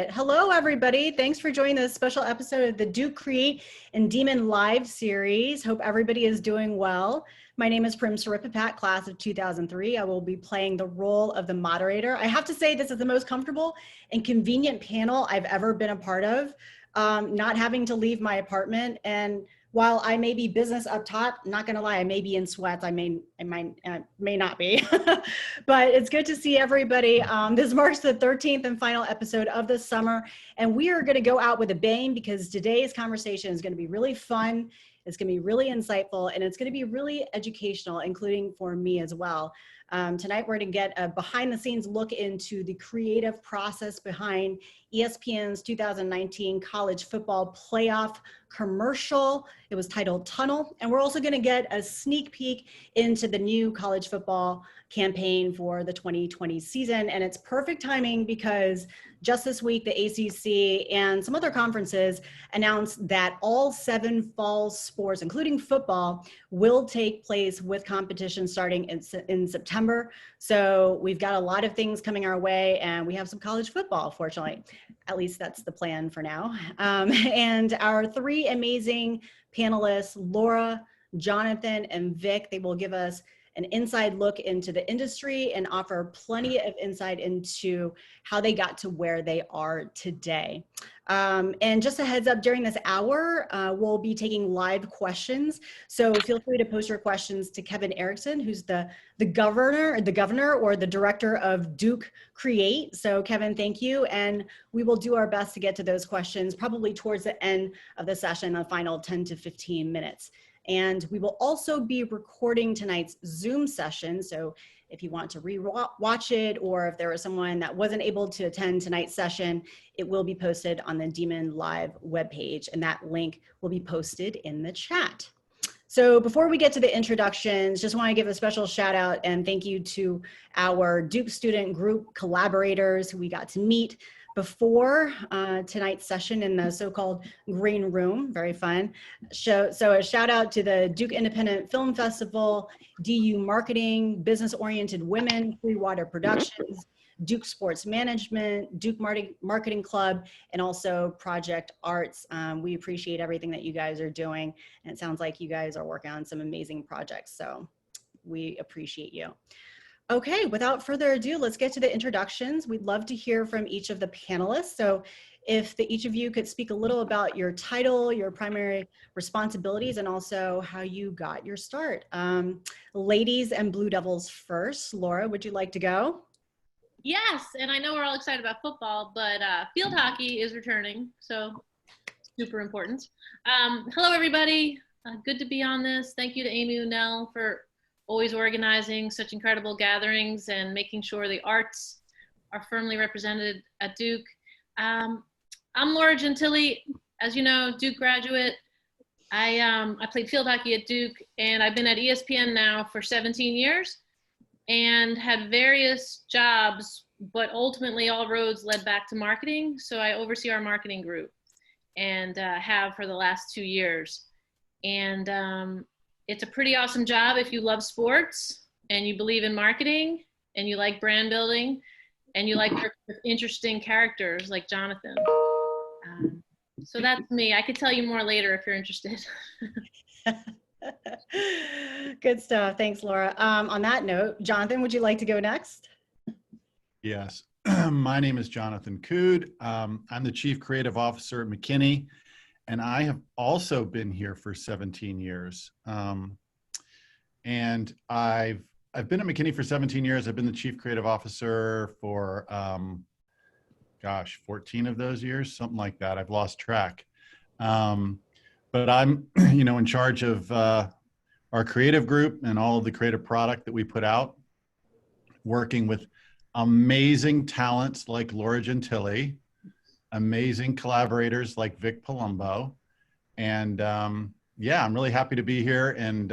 Hello, everybody. Thanks for joining this special episode of the Duke Create and Demon Live series. Hope everybody is doing well. My name is Prim Siripipat, class of 2003. I will be playing the role of the moderator. I have to say this is the most comfortable and convenient panel I've ever been a part of, not having to leave my apartment. And while I may be business up top, not gonna lie, I may be in sweats. I may not be, but it's good to see everybody. This marks the 13th and final episode of the summer, and we are gonna go out with a bang because today's conversation is gonna be really fun. It's gonna be really insightful, and it's gonna be really educational, including for me as well. Tonight, we're gonna get a behind the scenes look into the creative process behind ESPN's 2019 College Football Playoff commercial. It was titled Tunnel. And we're also gonna get a sneak peek into the new college football campaign for the 2020 season. And it's perfect timing because just this week, the ACC and some other conferences announced that all 7 fall sports, including football, will take place with competition starting in September. So we've got a lot of things coming our way, and we have some college football, fortunately. At least that's the plan for now. And our 3 amazing panelists, Laura, Jonathan, and Vic, they will give us an inside look into the industry and offer plenty of insight into how they got to where they are today. And just a heads up, during this hour, we'll be taking live questions. So feel free to post your questions to Kevin Erickson, who's the governor or the director of Duke Create. So Kevin, thank you. And we will do our best to get to those questions probably towards the end of the session, the final 10 to 15 minutes. And we will also be recording tonight's Zoom session. So if you want to re-watch it, or if there was someone that wasn't able to attend tonight's session, it will be posted on the Demon Live webpage, and that link will be posted in the chat. So before we get to the introductions, just want to give a special shout out and thank you to our Duke student group collaborators who we got to meet before tonight's session in the so-called green room. Very fun. So a shout out to the Duke Independent Film Festival, DU Marketing, Business Oriented Women, Free Water Productions, Duke Sports Management, Duke Marketing Club, and also Project Arts. We appreciate everything that you guys are doing, and it sounds like you guys are working on some amazing projects, so we appreciate you. Okay, without further ado, let's get to the introductions. We'd love to hear from each of the panelists. So if each of you could speak a little about your title, your primary responsibilities, and also how you got your start. Ladies and Blue Devils first. Laura, would you like to go? Yes, and I know we're all excited about football, but field hockey is returning, so super important. Hello, everybody. Good to be on this. Thank you to Amy Unell for always organizing such incredible gatherings and making sure the arts are firmly represented at Duke. I'm Laura Gentile, as you know, Duke graduate. I played field hockey at Duke, and I've been at ESPN now for 17 years and had various jobs, but ultimately all roads led back to marketing. So I oversee our marketing group and have for the last 2 years. And it's a pretty awesome job if you love sports and you believe in marketing and you like brand building and you like interesting characters like Jonathan. So that's me. I could tell you more later if you're interested. Good stuff. Thanks, Laura. On that note, Jonathan, would you like to go next? Yes. My name is Jonathan Cood. I'm the Chief Creative Officer at McKinney, and I have also been here for 17 years. And I've been at McKinney for 17 years. I've been the Chief Creative Officer for, 14 of those years, something like that. I've lost track. But I'm, in charge of our creative group and all of the creative product that we put out, working with amazing talents like Laura Gentile, amazing collaborators like Vic Palumbo. And yeah, I'm really happy to be here. And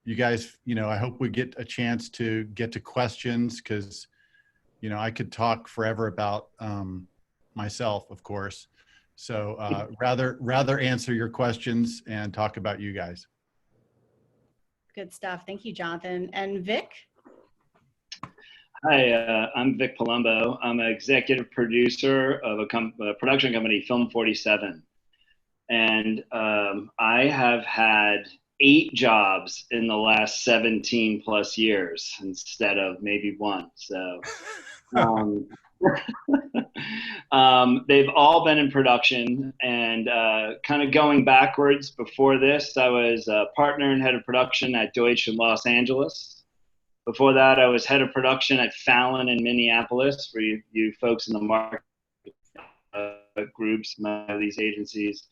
you guys, I hope we get a chance to get to questions because, I could talk forever about myself, of course. So rather answer your questions and talk about you guys. Good stuff. Thank you, Jonathan. And Vic? Hi, I'm Vic Palumbo. I'm an executive producer of a production company, Film 47. And I have had 8 jobs in the last 17 plus years instead of maybe one. So um, they've all been in production, and kind of going backwards. Before this, I was a partner and head of production at Deutsch in Los Angeles. Before that, I was head of production at Fallon in Minneapolis, for you folks in the market groups, these agencies.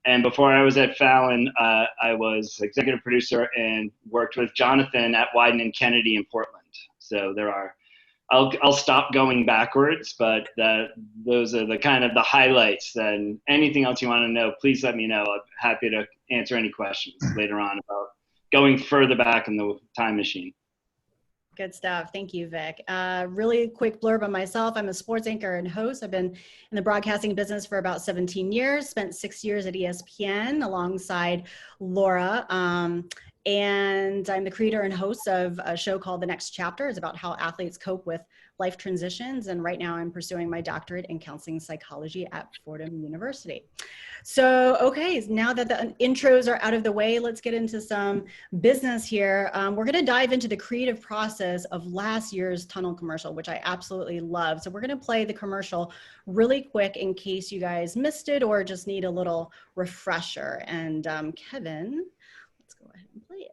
And before I was at Fallon, I was executive producer and worked with Jonathan at Wieden and Kennedy in Portland. So there are, I'll stop going backwards, but those are the kind of the highlights. And anything else you want to know, please let me know. I'm happy to answer any questions later on about going further back in the time machine. Good stuff. Thank you, Vic. Really quick blurb on myself. I'm a sports anchor and host. I've been in the broadcasting business for about 17 years, spent 6 years at ESPN alongside Laura. And I'm the creator and host of a show called The Next Chapter. It's about how athletes cope with life transitions. And right now I'm pursuing my doctorate in counseling psychology at Fordham University. So, okay, now that the intros are out of the way, let's get into some business here. We're going to dive into the creative process of last year's tunnel commercial, which I absolutely love. So we're going to play the commercial really quick in case you guys missed it or just need a little refresher. And Kevin, let's go ahead and play it.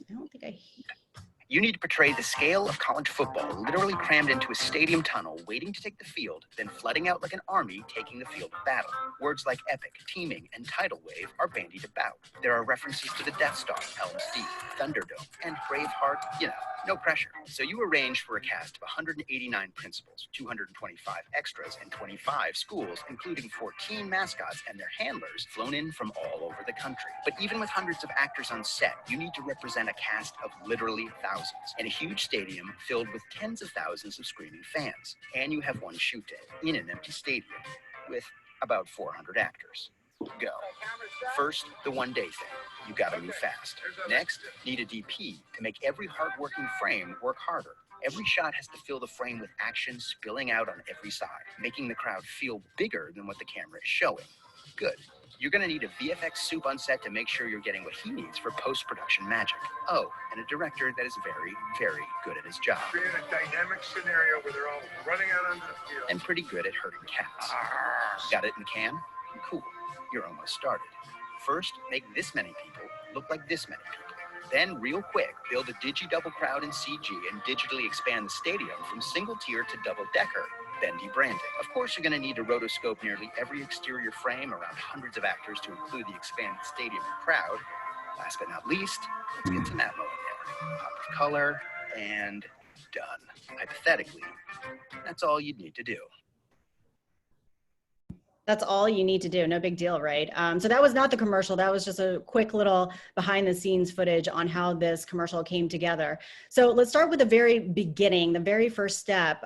I don't think I... You need to portray the scale of college football, literally crammed into a stadium tunnel, waiting to take the field, then flooding out like an army taking the field of battle. Words like epic, teaming, and tidal wave are bandied about. There are references to the Death Star, Helm's Deep, Thunderdome, and Braveheart, no pressure. So you arrange for a cast of 189 principals, 225 extras, and 25 schools, including 14 mascots and their handlers, flown in from all over the country. But even with hundreds of actors on set, you need to represent a cast of literally thousands in a huge stadium filled with tens of thousands of screaming fans. And you have one shoot day in an empty stadium with about 400 actors. Go. First, the one-day thing. You gotta move fast. Next, need a DP to make every hard-working frame work harder. Every shot has to fill the frame with action spilling out on every side, making the crowd feel bigger than what the camera is showing. Good. You're gonna need a VFX soup on set to make sure you're getting what he needs for post-production magic. Oh, and a director that is very, very good at his job. Create a dynamic scenario where they're all running out onto the field. And pretty good at hurting cats. Got it in can? Cool. You're almost started. First, make this many people look like this many people. Then, real quick, build a digi-double crowd in CG and digitally expand the stadium from single-tier to double-decker. Then debranding. Of course, you're going to need to rotoscope nearly every exterior frame around hundreds of actors to include the expanded stadium and crowd. Last but not least, let's get some atmo in there. Pop of color, and done. Hypothetically, that's all you'd need to do. That's all you need to do. No big deal, right? So that was not the commercial. That was just a quick little behind the scenes footage on how this commercial came together. So let's start with the very beginning, the very first step.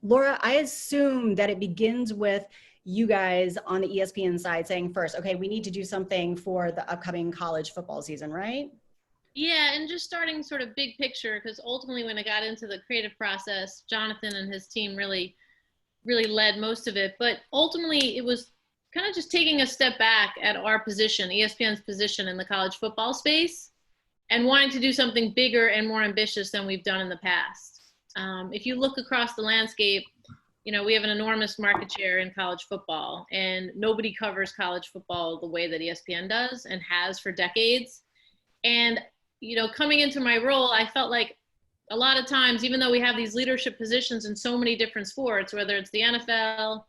Laura, I assume that it begins with you guys on the ESPN side saying first, okay, we need to do something for the upcoming college football season, right? Yeah, and just starting sort of big picture, because ultimately when I got into the creative process, Jonathan and his team really led most of it. But ultimately, it was kind of just taking a step back at our position, ESPN's position in the college football space, and wanting to do something bigger and more ambitious than we've done in the past. If you look across the landscape, we have an enormous market share in college football, and nobody covers college football the way that ESPN does and has for decades. And, coming into my role, I felt like a lot of times, even though we have these leadership positions in so many different sports, whether it's the NFL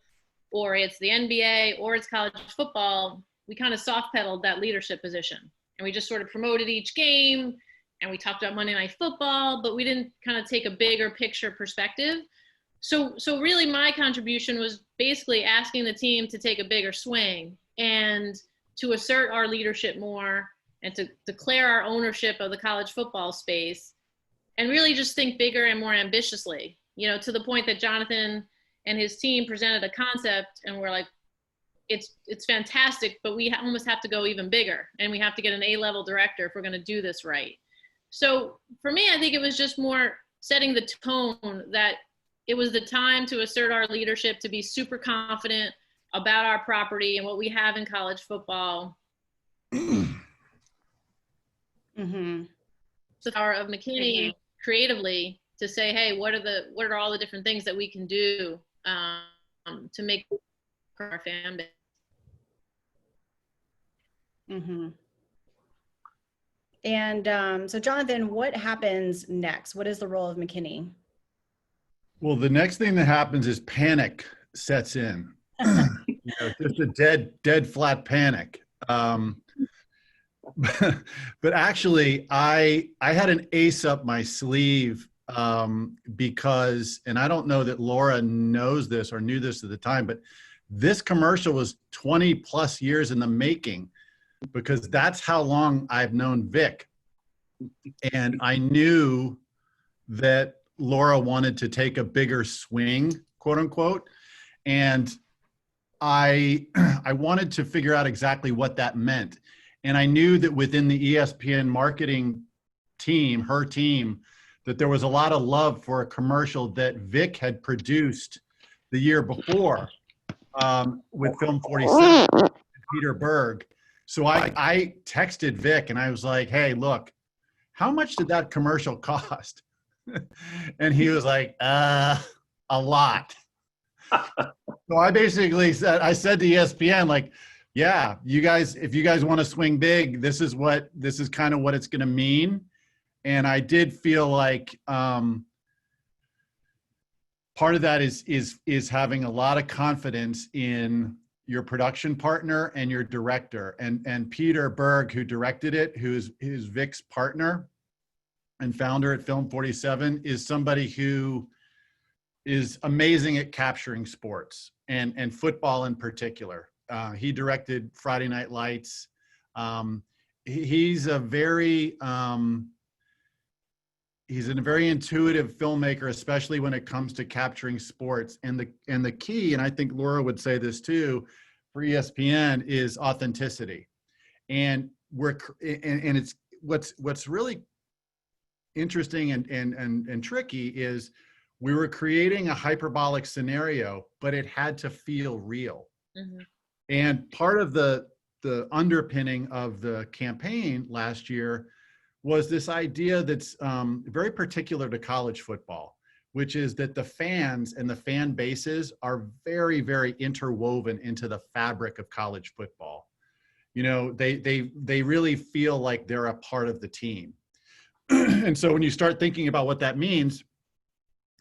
or it's the NBA or it's college football, we kind of soft pedaled that leadership position. And we just sort of promoted each game and we talked about Monday Night Football, but we didn't kind of take a bigger picture perspective. So really my contribution was basically asking the team to take a bigger swing and to assert our leadership more and to declare our ownership of the college football space. And really just think bigger and more ambitiously, to the point that Jonathan and his team presented a concept and we're like, it's fantastic, but we almost have to go even bigger, and we have to get an A-level director if we're going to do this right. So for me, I think it was just more setting the tone that it was the time to assert our leadership, to be super confident about our property and what we have in college football. Mm-hmm. The power of McKinney creatively to say, hey, what are all the different things that we can do to make our fan base. Mm-hmm. And so Jonathan, what happens next? What is the role of McKinney? Well, the next thing that happens is panic sets in. Just a dead flat panic. But actually, I had an ace up my sleeve because, and I don't know that Laura knows this or knew this at the time, but this commercial was 20 plus years in the making, because that's how long I've known Vic. And I knew that Laura wanted to take a bigger swing, quote unquote. And I wanted to figure out exactly what that meant. And I knew that within the ESPN marketing team, her team, that there was a lot of love for a commercial that Vic had produced the year before with Film 47, Peter Berg. So I texted Vic and I was like, hey, look, how much did that commercial cost? And he was like, a lot. So I basically said, I said to ESPN, like, yeah, you guys, if you guys want to swing big, this is kind of what it's going to mean. And I did feel like part of that is having a lot of confidence in your production partner and your director. And Peter Berg, who directed it, who's Vic's partner and founder at Film 47, is somebody who is amazing at capturing sports and football in particular. He directed Friday Night Lights. He's a very intuitive filmmaker, especially when it comes to capturing sports. And the key, and I think Laura would say this too, for ESPN, is authenticity. And it's what's really interesting and tricky is we were creating a hyperbolic scenario, but it had to feel real. Mm-hmm. And part of the underpinning of the campaign last year was this idea that's very particular to college football, which is that the fans and the fan bases are very, very interwoven into the fabric of college football. You know, they really feel like they're a part of the team. And so when you start thinking about what that means,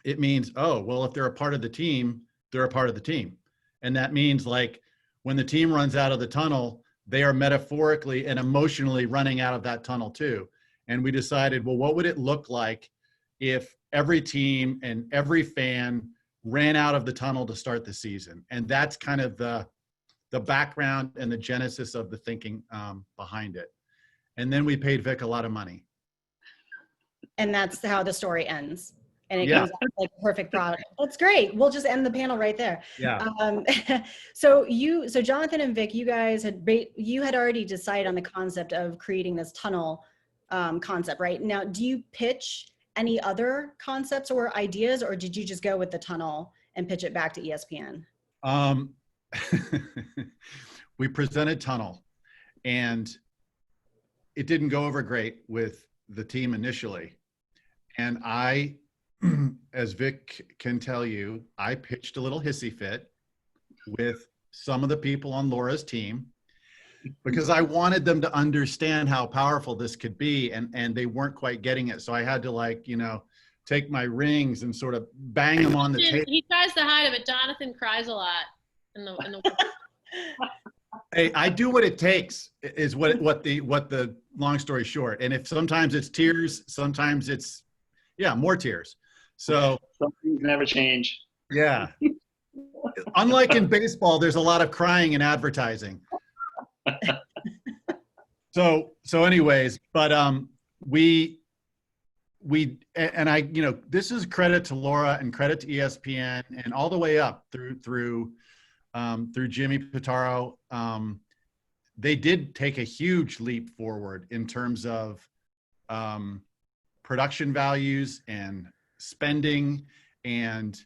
it means, oh, well, if they're a part of the team, they're a part of the team. And that means, like, when the team runs out of the tunnel, they are metaphorically and emotionally running out of that tunnel too. And we decided, well, what would it look like if every team and every fan ran out of the tunnel to start the season? And that's kind of the background and the genesis of the thinking behind it. And then we paid Vic a lot of money. And that's how the story ends. And it comes out like a perfect product. That's great. We'll just end the panel right there. Yeah. So Jonathan and Vic, you guys had already decided on the concept of creating this tunnel concept, right? Now, do you pitch any other concepts or ideas, or did you just go with the tunnel and pitch it back to ESPN? We presented tunnel, and it didn't go over great with the team initially. And I, as Vic can tell you, I pitched a little hissy fit with some of the people on Laura's team because I wanted them to understand how powerful this could be, and they weren't quite getting it. So I had to, like, you know, take my rings and sort of bang them on the table. He tries to hide it, but Jonathan cries a lot in the Hey, I do what it takes is what the long story short. And if sometimes it's tears, sometimes it's more tears. So some things never change. Yeah. Unlike in baseball, there's a lot of crying in advertising. So anyways, but we and I, you know, this is credit to Laura and credit to ESPN and all the way up through through Jimmy Pitaro, they did take a huge leap forward in terms of production values and spending. And,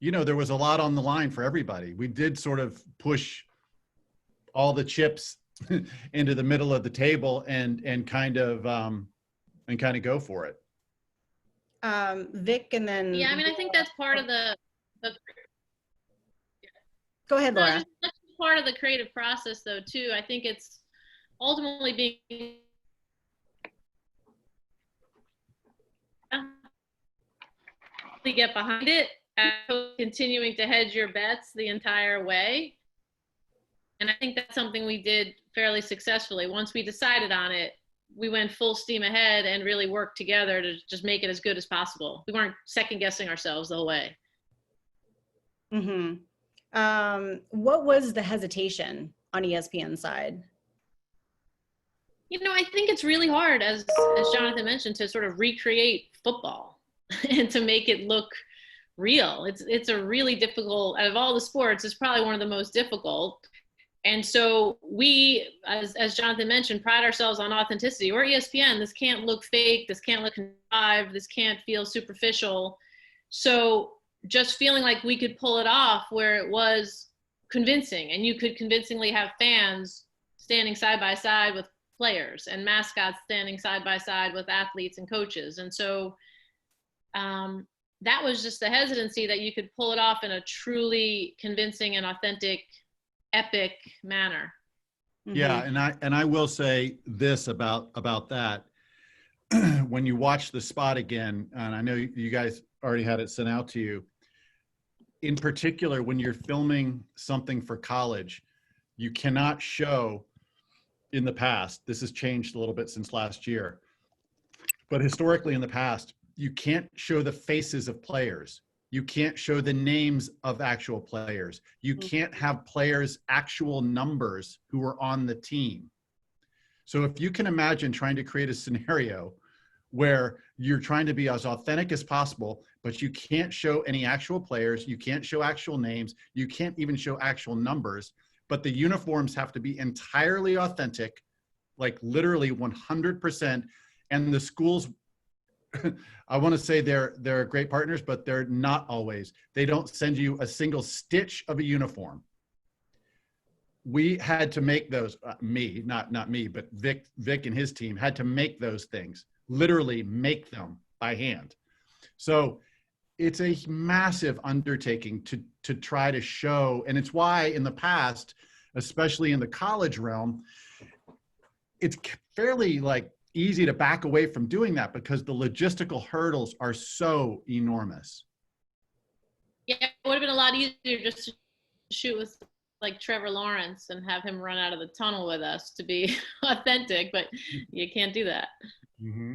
there was a lot on the line for everybody. We did sort of push all the chips into the middle of the table and kind of go for it. Vic, and then Yeah, I mean, I think that's part of the go ahead, Laura. that's part of the creative process, though, too. I think it's ultimately being to get behind it and continuing to hedge your bets the entire way. And I think that's something we did fairly successfully. Once we decided on it, we went full steam ahead and really worked together to just make it as good as possible. We weren't second guessing ourselves the whole way. What was the hesitation on ESPN's side? I think it's really hard, as Jonathan mentioned, to sort of recreate football and to make it look real. It's a really difficult, out of all the sports, it's probably one of the most difficult. And so we, as Jonathan mentioned, pride ourselves on authenticity. We're ESPN. This can't look fake. This can't look contrived. This can't feel superficial. So just feeling like we could pull it off where it was convincing, and you could convincingly have fans standing side by side with players and mascots standing side by side with athletes and coaches. And so that was just the hesitancy, that you could pull it off in a truly convincing and authentic, epic manner. Yeah, and I will say this about that. When you watch the spot again, and I know you guys already had it sent out to you, in particular, when you're filming something for college, you cannot show, in the past, this has changed a little bit since last year, but historically in the past, you can't show the faces of players. You can't show the names of actual players. You can't have players' actual numbers who are on the team. So if you can imagine trying to create a scenario where you're trying to be as authentic as possible, but you can't show any actual players, you can't show actual names, you can't even show actual numbers, but the uniforms have to be entirely authentic, like literally 100%. And the schools, I want to say they're great partners, but they're not always. They don't send you a single stitch of a uniform. We had to make those, not me, but Vic and his team had to make those things, literally make them by hand. So it's a massive undertaking to try to show, and it's why in the past, especially in the college realm, it's fairly easy to back away from doing that because the logistical hurdles are so enormous. Yeah, it would have been a lot easier just to shoot with Trevor Lawrence and have him run out of the tunnel with us to be authentic, but you can't do that. Mm-hmm.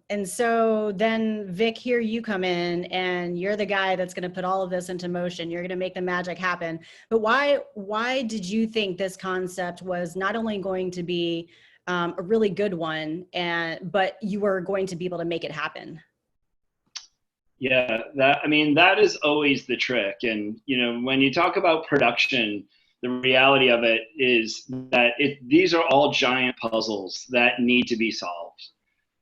And so then, Vic, here you come in, and you're the guy that's going to put all of this into motion. You're going to make the magic happen. But why did you think this concept was not only going to be a really good one, but you were going to be able to make it happen? Yeah, that is always the trick. And, when you talk about production, the reality of it is that these are all giant puzzles that need to be solved.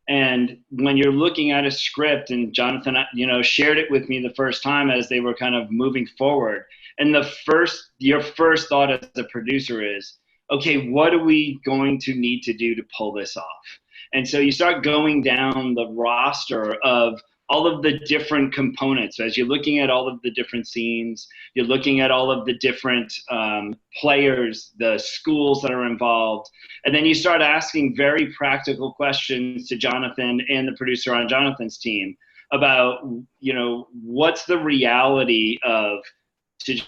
And when you're looking at a script, and Jonathan, shared it with me the first time as they were kind of moving forward, and your first thought as a producer is, okay, what are we going to need to do to pull this off? And so you start going down the roster of all of the different components. As you're looking at all of the different scenes, you're looking at all of the different players, the schools that are involved, and then you start asking very practical questions to Jonathan and the producer on Jonathan's team about, what's the reality of, to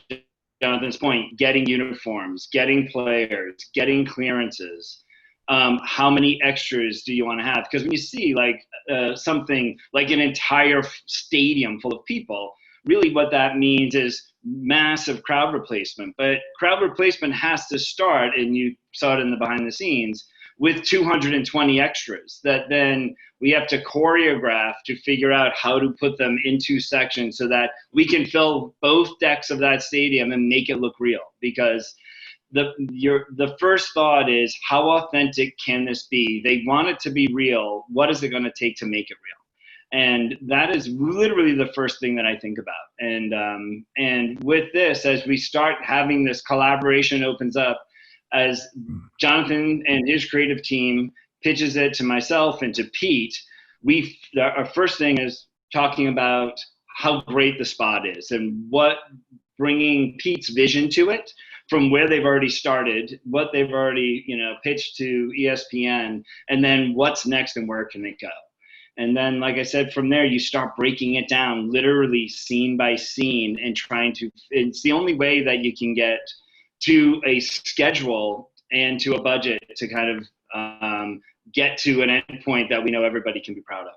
Jonathan's point, getting uniforms, getting players, getting clearances. How many extras do you want to have? Because when you see something like an entire stadium full of people, really what that means is massive crowd replacement. But crowd replacement has to start, and you saw it in the behind the scenes, with 220 extras that then we have to choreograph to figure out how to put them into sections so that we can fill both decks of that stadium and make it look real. Because the first thought is, how authentic can this be? They want it to be real. What is it going to take to make it real? And that is literally the first thing that I think about. And with this, as we start having this collaboration opens up, as Jonathan and his creative team pitches it to myself and to Pete, our first thing is talking about how great the spot is and what bringing Pete's vision to it from where they've already started, what they've already pitched to ESPN, and then what's next and where can it go. And then, like I said, from there, you start breaking it down literally scene by scene and it's the only way that you can get to a schedule and to a budget to kind of get to an endpoint that we know everybody can be proud of.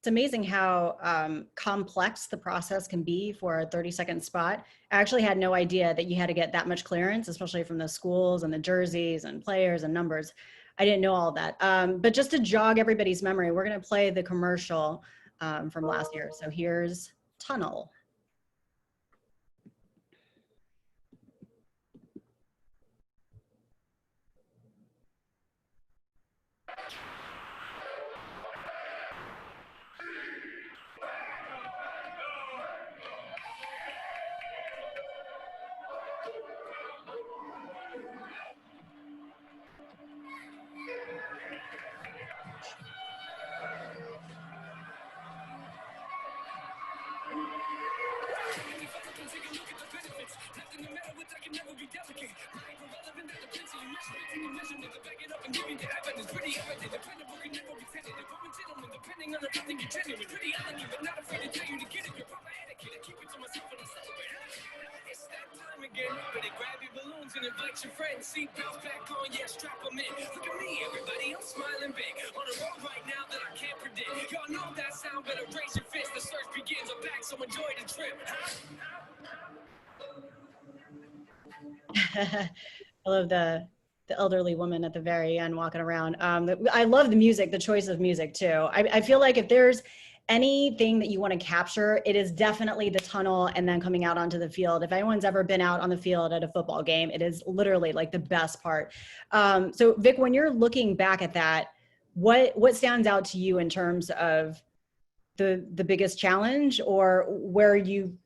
It's amazing how complex the process can be for a 30-second spot. I actually had no idea that you had to get that much clearance, especially from the schools and the jerseys and players and numbers. I didn't know all that. But just to jog everybody's memory, we're going to play the commercial from last year. So here's Tunnel. I love the elderly woman at the very end walking around. I love the music, the choice of music too. I feel like if there's anything that you want to capture, it is definitely the tunnel and then coming out onto the field. If anyone's ever been out on the field at a football game, it is literally like the best part. So Vic, when you're looking back at that, what stands out to you in terms of the biggest challenge, or where you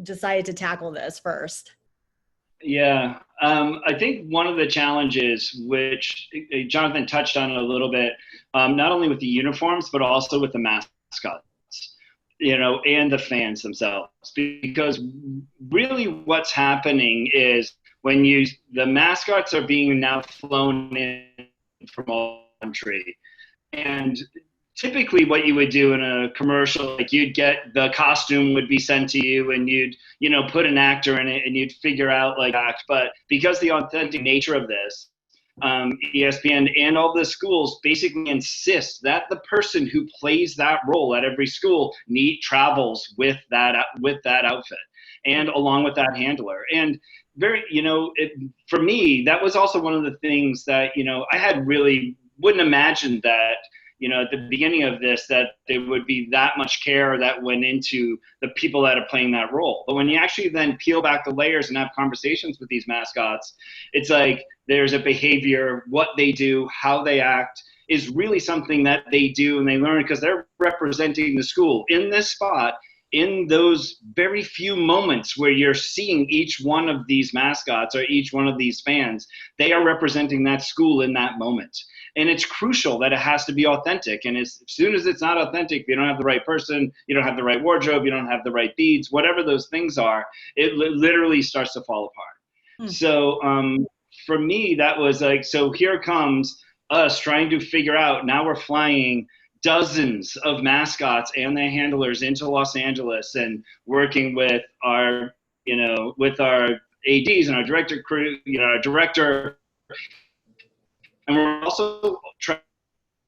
decided to tackle this first? Yeah, I think one of the challenges, which Jonathan touched on a little bit, not only with the uniforms, but also with the mascots, and the fans themselves. Because really what's happening is when the mascots are being now flown in from all country. And typically what you would do in a commercial, like you'd get the costume would be sent to you and you'd, put an actor in it and you'd figure out but because the authentic nature of this, ESPN and all the schools basically insist that the person who plays that role at every school travels with that outfit and along with that handler. And for me, that was also one of the things that, I had really wouldn't imagine that, at the beginning of this, that there would be that much care that went into the people that are playing that role. But when you actually then peel back the layers and have conversations with these mascots, it's like there's a behavior, what they do, how they act is really something that they do and they learn because they're representing the school in this spot. In those very few moments where you're seeing each one of these mascots or each one of these fans, they are representing that school in that moment. And it's crucial that it has to be authentic. And as soon as it's not authentic, if you don't have the right person, you don't have the right wardrobe, you don't have the right beads, whatever those things are, it literally starts to fall apart. So for me, that was so here comes us trying to figure out, now we're flying dozens of mascots and their handlers into Los Angeles and working with our, with our ADs and our director crew, our director. And we're also trying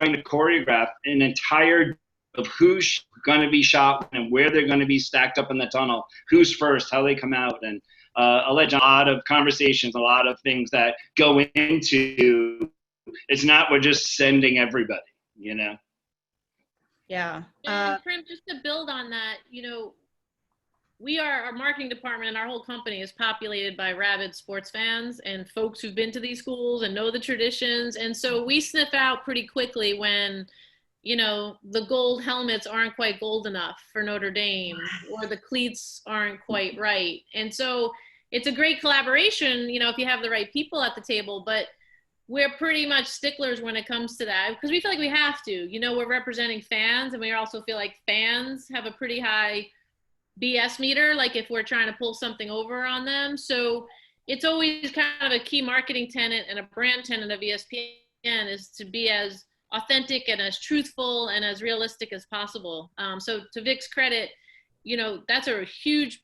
to choreograph an entire of who's going to be shot and where they're going to be stacked up in the tunnel, who's first, how they come out. And a lot of conversations, a lot of things that go into it's not we're just sending everybody, you know. Yeah. And Prim, just to build on that, you know, our marketing department and our whole company is populated by rabid sports fans and folks who've been to these schools and know the traditions. And so we sniff out pretty quickly when, you know, the gold helmets aren't quite gold enough for Notre Dame, or the cleats aren't quite right. And so it's a great collaboration, you know, if you have the right people at the table, but we're pretty much sticklers when it comes to that, because we feel like we have to. You know, we're representing fans, and we also feel like fans have a pretty high BS meter, like if we're trying to pull something over on them. So it's always kind of a key marketing tenet and a brand tenet of ESPN is to be as authentic and as truthful and as realistic as possible. So to Vic's credit, you know, that's a huge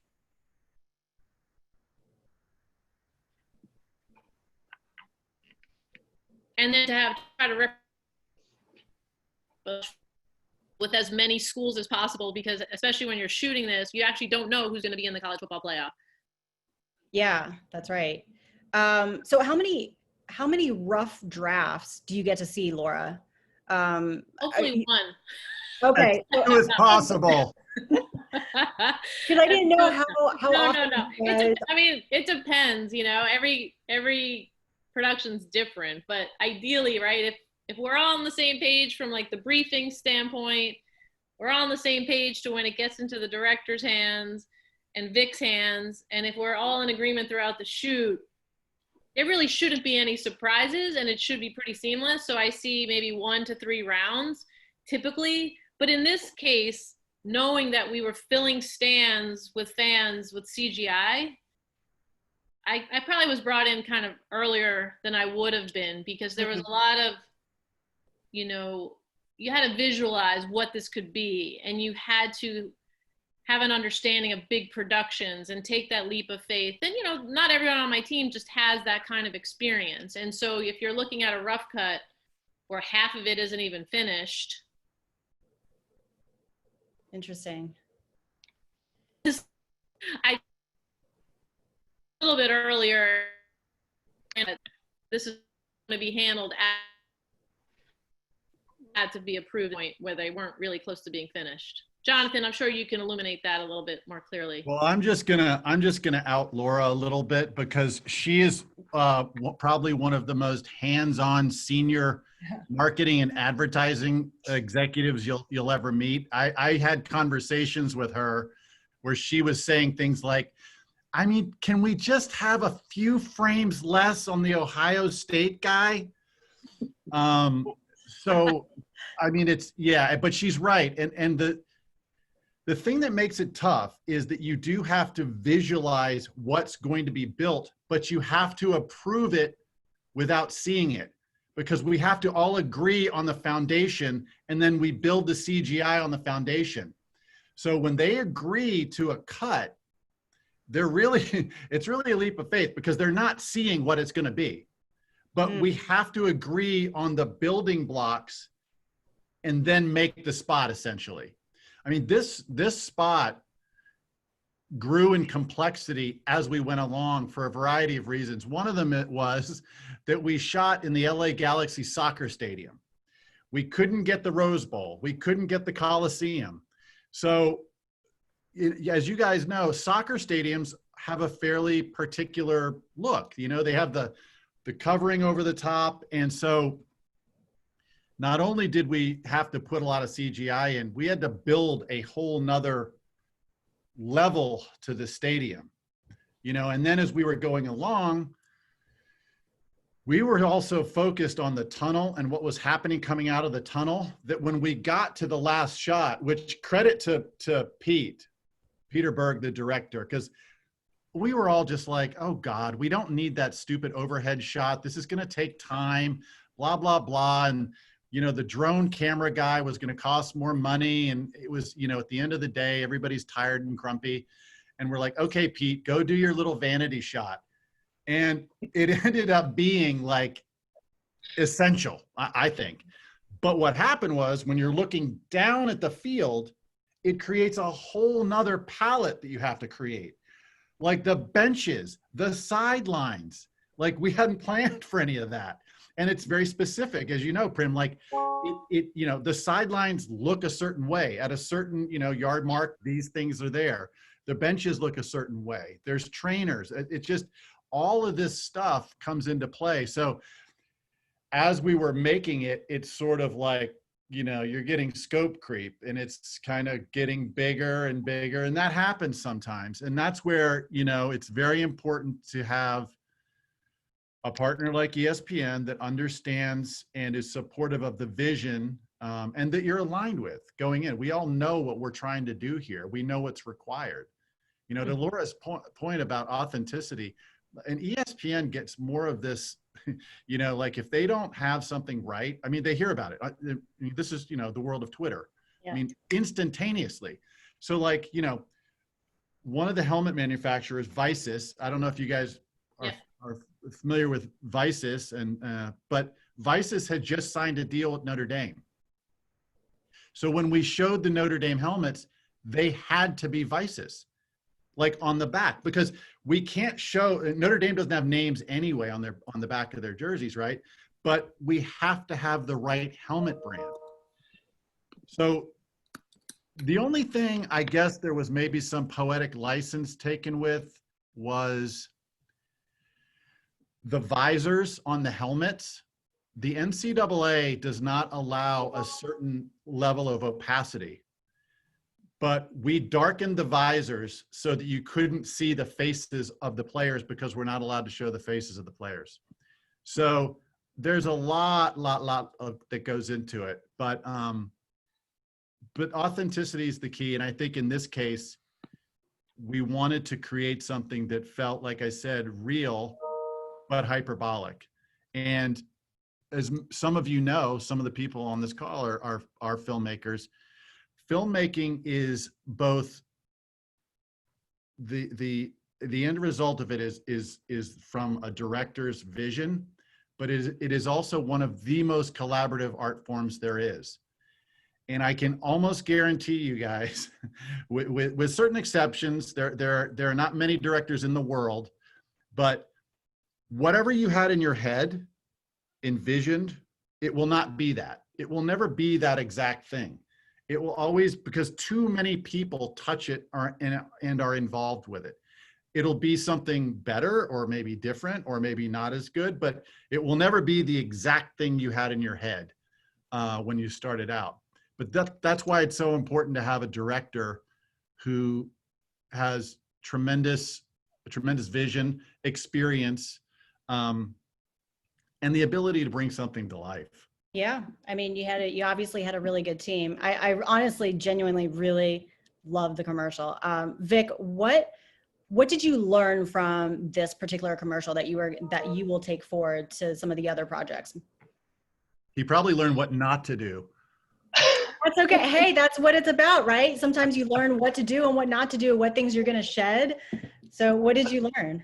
and then to have try to with as many schools as possible, because especially when you're shooting this, you actually don't know who's going to be in the college football playoff. Yeah, that's right. So how many rough drafts do you get to see, Laura? Hopefully one. Okay. As few as possible. Because I didn't know how often. No. I mean, it depends. You know, every production's different, but ideally, right? If we're all on the same page from like the briefing standpoint, we're all on the same page to when it gets into the director's hands and Vic's hands, and if we're all in agreement throughout the shoot, it really shouldn't be any surprises, and it should be pretty seamless. So I see maybe 1 to 3 rounds typically, but in this case, knowing that we were filling stands with fans with CGI, I probably was brought in kind of earlier than I would have been, because there was a lot of, you know, you had to visualize what this could be, and you had to have an understanding of big productions and take that leap of faith. And, you know, not everyone on my team just has that kind of experience. And so if you're looking at a rough cut where half of it isn't even finished. Interesting. I a little bit earlier, and this is going to be handled at to be approved point where they weren't really close to being finished. Jonathan, I'm sure you can illuminate that a little bit more clearly. Well, I'm just gonna out Laura a little bit, because she is probably one of the most hands-on senior marketing and advertising executives you'll ever meet. I had conversations with her where she was saying things like, I mean, can we just have a few frames less on the Ohio State guy? So, I mean, it's, yeah, but she's right. And the thing that makes it tough is that you do have to visualize what's going to be built, but you have to approve it without seeing it, because we have to all agree on the foundation, and then we build the CGI on the foundation. So when they agree to a cut, it's really a leap of faith, because they're not seeing what it's going to be. But we have to agree on the building blocks and then make the spot, essentially. I mean, this spot grew in complexity as we went along for a variety of reasons. One of them was that we shot in the LA Galaxy soccer stadium. We couldn't get the Rose Bowl. We couldn't get the Coliseum. So as you guys know, soccer stadiums have a fairly particular look. You know, they have the covering over the top. And so not only did we have to put a lot of CGI in, we had to build a whole nother level to the stadium, you know. And then as we were going along, we were also focused on the tunnel and what was happening coming out of the tunnel, that when we got to the last shot, which credit to Peter Berg, the director, because we were all just like, oh God, we don't need that stupid overhead shot. This is going to take time, blah, blah, blah. And, you know, the drone camera guy was going to cost more money. And it was, you know, at the end of the day, everybody's tired and grumpy. And we're like, okay, Pete, go do your little vanity shot. And it ended up being like essential, I think. But what happened was, when you're looking down at the field, it creates a whole nother palette that you have to create. Like the benches, the sidelines, like we hadn't planned for any of that. And it's very specific, as you know, Prim, like you know, the sidelines look a certain way at a certain, you know, yard mark, these things are there. The benches look a certain way. There's trainers. It's just, all of this stuff comes into play. So as we were making it, it's sort of like, you know, you're getting scope creep, and it's kind of getting bigger and bigger. And that happens sometimes. And that's where, you know, it's very important to have a partner like ESPN that understands and is supportive of the vision, and that you're aligned with going in. We all know what we're trying to do here. We know what's required. You know, to Laura's point about authenticity, and ESPN gets more of this, you know, like if they don't have something right, I mean, they hear about it. I mean, this is, you know, the world of Twitter. Yeah. I mean, instantaneously. So like, you know, one of the helmet manufacturers, Visis, I don't know if you guys are familiar with Visis, and but Visis had just signed a deal with Notre Dame. So when we showed the Notre Dame helmets, they had to be Visis, like on the back, because we can't show, Notre Dame doesn't have names anyway on the back of their jerseys, right? But we have to have the right helmet brand. So the only thing I guess there was maybe some poetic license taken with was the visors on the helmets. The NCAA does not allow a certain level of opacity, but we darkened the visors so that you couldn't see the faces of the players, because we're not allowed to show the faces of the players. So there's a lot that goes into it, but authenticity is the key. And I think in this case, we wanted to create something that felt, like I said, real, but hyperbolic. And as some of you know, some of the people on this call are filmmakers. Filmmaking is both the end result of it is from a director's vision, but it is also one of the most collaborative art forms there is. And I can almost guarantee you guys, with certain exceptions, there are not many directors in the world, but whatever you had in your head, envisioned, it will not be that. It will never be that exact thing. It will always, because too many people touch it and are involved with it. It'll be something better, or maybe different, or maybe not as good, but it will never be the exact thing you had in your head when you started out. But that's why it's so important to have a director who has tremendous vision, experience, and the ability to bring something to life. Yeah, I mean, you obviously had a really good team. I honestly, genuinely, really love the commercial. Vic, what did you learn from this particular commercial that you will take forward to some of the other projects? He probably learned what not to do. That's okay. Hey, that's what it's about, right? Sometimes you learn what to do and what not to do, what things you're going to shed. So what did you learn?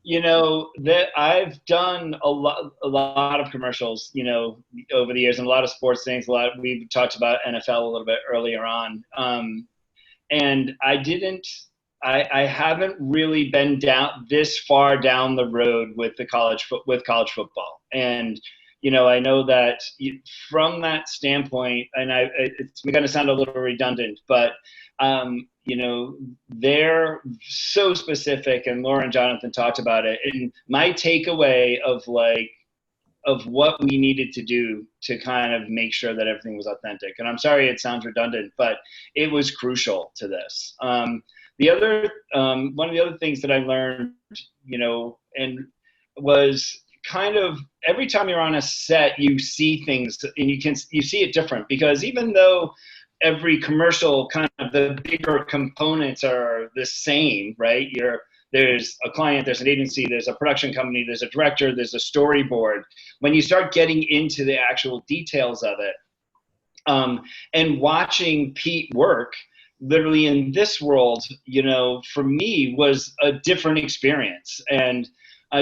You know, that I've done a lot of commercials, you know, over the years, and a lot of sports things. We've talked about NFL a little bit earlier on, and I haven't really been this far down the road with college football. And you know, I know that from that standpoint, and it's going to sound a little redundant, but you know, they're so specific, and Laura and Jonathan talked about it. And my takeaway of what we needed to do to kind of make sure that everything was authentic. And I'm sorry it sounds redundant, but it was crucial to this. One of the other things that I learned, you know, and was kind of every time you're on a set, you see things, and you see it different, because even though every commercial, kind of the bigger components are the same, right? There's a client, there's an agency, there's a production company, there's a director, there's a storyboard. When you start getting into the actual details of it, and watching Pete work, literally in this world, you know, for me was a different experience. And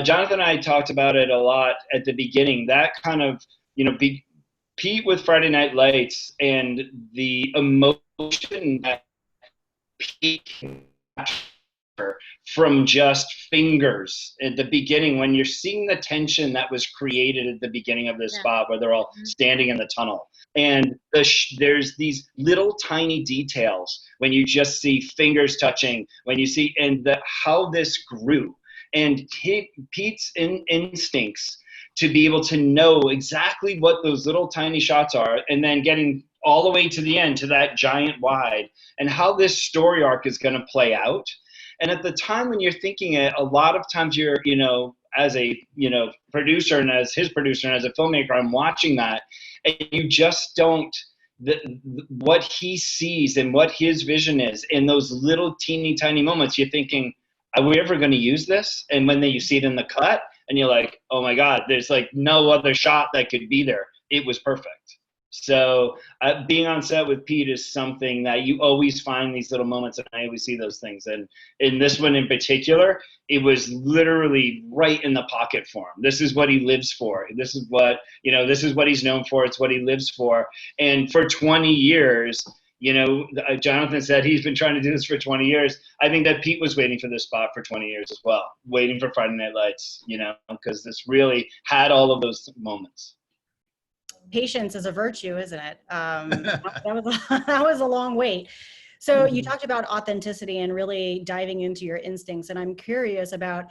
Jonathan and I talked about it a lot at the beginning, that kind of, you know, Pete with Friday Night Lights, and the emotion that Pete from just fingers at the beginning, when you're seeing the tension that was created at the beginning of this spot where they're all standing in the tunnel. And there's these little tiny details when you just see fingers touching, when you see, and how this grew. And Pete's instincts to be able to know exactly what those little tiny shots are, and then getting all the way to the end, to that giant wide, and how this story arc is going to play out. And at the time when you're thinking it, a lot of times you're, as a, producer and as his producer and as a filmmaker, I'm watching that, and you just don't, what he sees and what his vision is in those little teeny tiny moments, you're thinking, are we ever going to use this? And when you see it in the cut, and you're like, oh my God, there's like no other shot that could be there. It was perfect. So being on set with Pete is something that you always find these little moments, and I always see those things. And in this one in particular, it was literally right in the pocket for him. This is what he lives for. This is what, this is what he's known for. It's what he lives for. And for 20 years, Jonathan said he's been trying to do this for 20 years. I think that Pete was waiting for this spot for 20 years as well, waiting for Friday Night Lights, because this really had all of those moments. Patience is a virtue, isn't it? That was a long wait. So you talked about authenticity and really diving into your instincts, and I'm curious about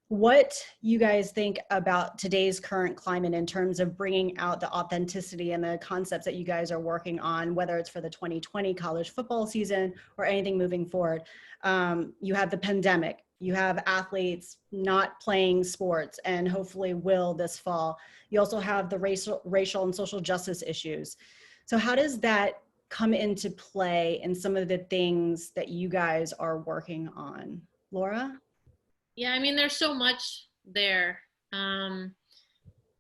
what you guys think about today's current climate in terms of bringing out the authenticity and the concepts that you guys are working on, whether it's for the 2020 college football season or anything moving forward. You have the pandemic, you have athletes not playing sports and hopefully will this fall. You also have the racial and social justice issues. So how does that come into play in some of the things that you guys are working on? Laura? Yeah, I mean, there's so much there. The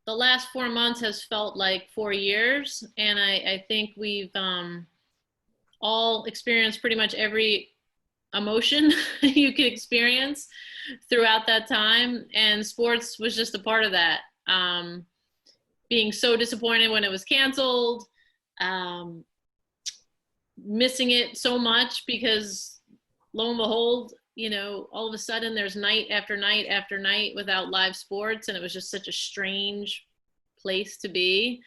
last 4 months has felt like 4 years, and I think we've all experienced pretty much every emotion you could experience throughout that time, and sports was just a part of that. Being so disappointed when it was canceled, missing it so much because lo and behold, all of a sudden there's night after night after night without live sports, and it was just such a strange place to be.